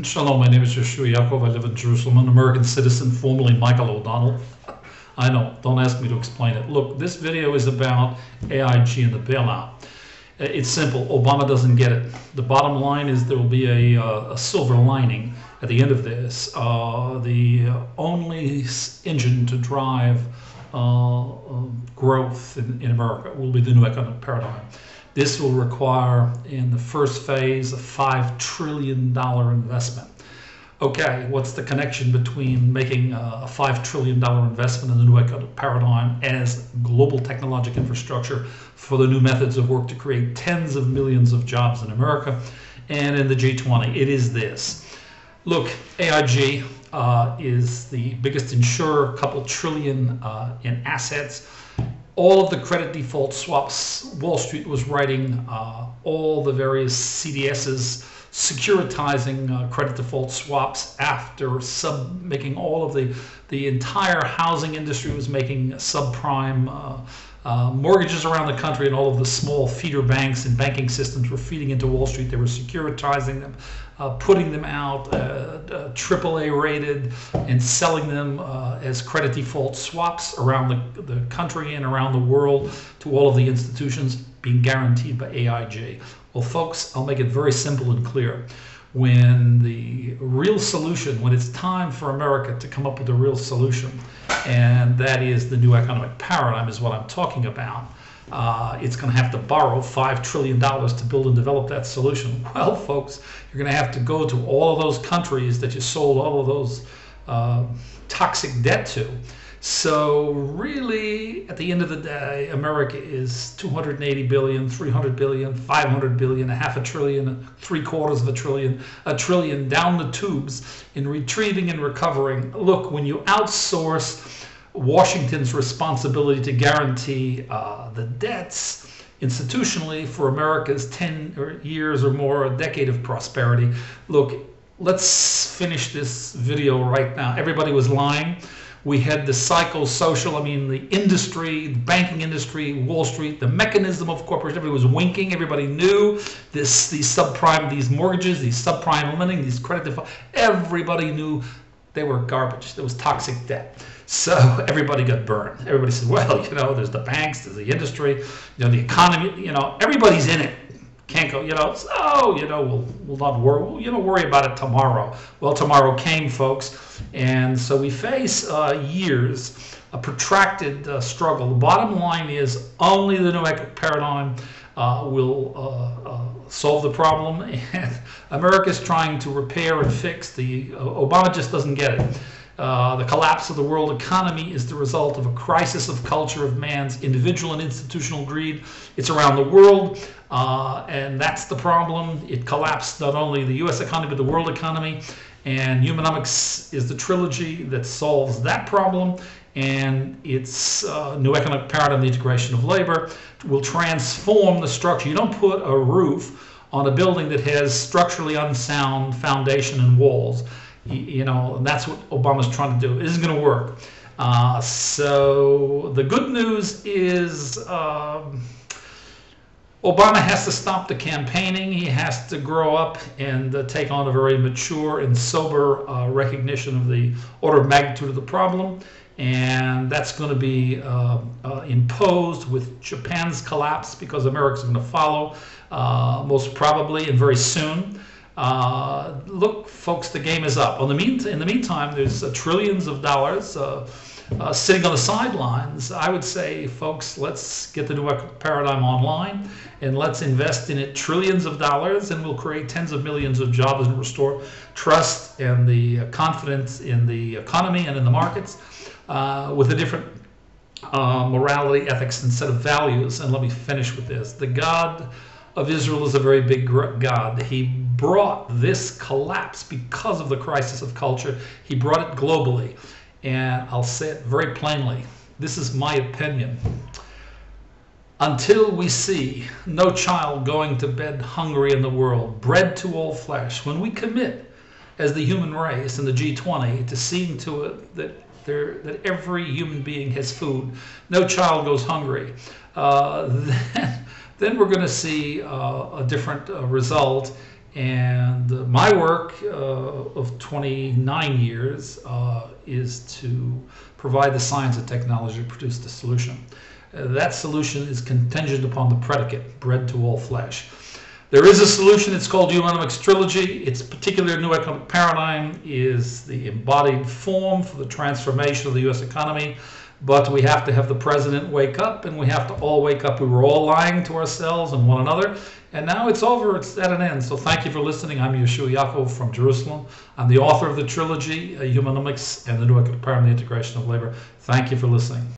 Shalom, my name is Joshua Yaakov. I live in Jerusalem. I'm an American citizen, formerly Michael O'Donnell. I know, don't ask me to explain it. Look, this video is about AIG and the bailout. It's simple. Obama doesn't get it. The bottom line is there will be a silver lining at the end of this. The only engine to drive growth in America will be the new economic paradigm. This will require, in the first phase, a $5 trillion investment. Okay, what's the connection between making a $5 trillion investment in the new economic paradigm as global technologic infrastructure for the new methods of work to create tens of millions of jobs in America and in the G20? It is this. Look, AIG is the biggest insurer, a couple trillion in assets. All of the credit default swaps Wall Street was writing, all the various CDSs securitizing credit default swaps after making all of the entire housing industry was making subprime mortgages around the country, and all of the small feeder banks and banking systems were feeding into Wall Street. They were securitizing them, putting them out AAA rated and selling them as credit default swaps around the country and around the world to all of the institutions being guaranteed by AIG. Well, folks, I'll make it very simple and clear. When the real solution, when it's time for America to come up with a real solution, and that is the new economic paradigm is what I'm talking about, it's going to have to borrow $5 trillion to build and develop that solution. Well, folks, you're going to have to go to all of those countries that you sold all of those toxic debt to. So really, at the end of the day, America is 280 billion, 300 billion, 500 billion, a half a trillion, three-quarters of a trillion down the tubes in retrieving and recovering. Look, when you outsource Washington's responsibility to guarantee the debts institutionally for America's 10 years or more, a decade of prosperity. Look, let's finish this video right now. Everybody was lying. We had the psychosocial, the industry, the banking industry, Wall Street, the mechanism of corporation. Everybody was winking. Everybody knew these subprime, these mortgages, these subprime lending, these credit default. Everybody knew they were garbage. There was toxic debt. So everybody got burned. Everybody said, well, there's the banks, there's the industry, the economy, everybody's in it. Can't go, we'll not worry, worry about it tomorrow. Well, tomorrow came, folks, and so we face years, a protracted struggle. The bottom line is only the new economic paradigm will solve the problem, and America's trying to repair and fix. Obama just doesn't get it. The collapse of the world economy is the result of a crisis of culture of man's individual and institutional greed. It's around the world, and that's the problem. It collapsed not only the U.S. economy, but the world economy. And Humanomics is the trilogy that solves that problem. And its new economic paradigm, the integration of labor, will transform the structure. You don't put a roof on a building that has structurally unsound foundation and walls. And that's what Obama's trying to do. It isn't going to work. So the good news is Obama has to stop the campaigning. He has to grow up and take on a very mature and sober recognition of the order of magnitude of the problem. And that's going to be imposed with Japan's collapse, because America's going to follow most probably and very soon. Look, folks, the game is up. In the meantime, there's trillions of dollars sitting on the sidelines. I would say, folks, let's get the new paradigm online and let's invest in it trillions of dollars, and we'll create tens of millions of jobs and restore trust and the confidence in the economy and in the markets with a different morality, ethics, and set of values. And let me finish with this. The God of Israel is a very big God. He brought this collapse because of the crisis of culture. He brought it globally. And I'll say it very plainly. This is my opinion. Until we see no child going to bed hungry in the world, bread to all flesh, when we commit as the human race in the G20 to seeing to it that every human being has food, no child goes hungry, then we're going to see a different result. And my work of 29 years is to provide the science and technology to produce the solution. That solution is contingent upon the predicate, bread to all flesh. There is a solution, it's called Humanomics Trilogy. Its particular new economic paradigm is the embodied form for the transformation of the US economy. But we have to have the president wake up, and we have to all wake up. We were all lying to ourselves and one another, and now it's over, it's at an end. So thank you for listening. I'm Yeshua Yaakov from Jerusalem. I'm the author of the trilogy, Humanomics and the New Economic Paradigm, the Integration of Labor. Thank you for listening.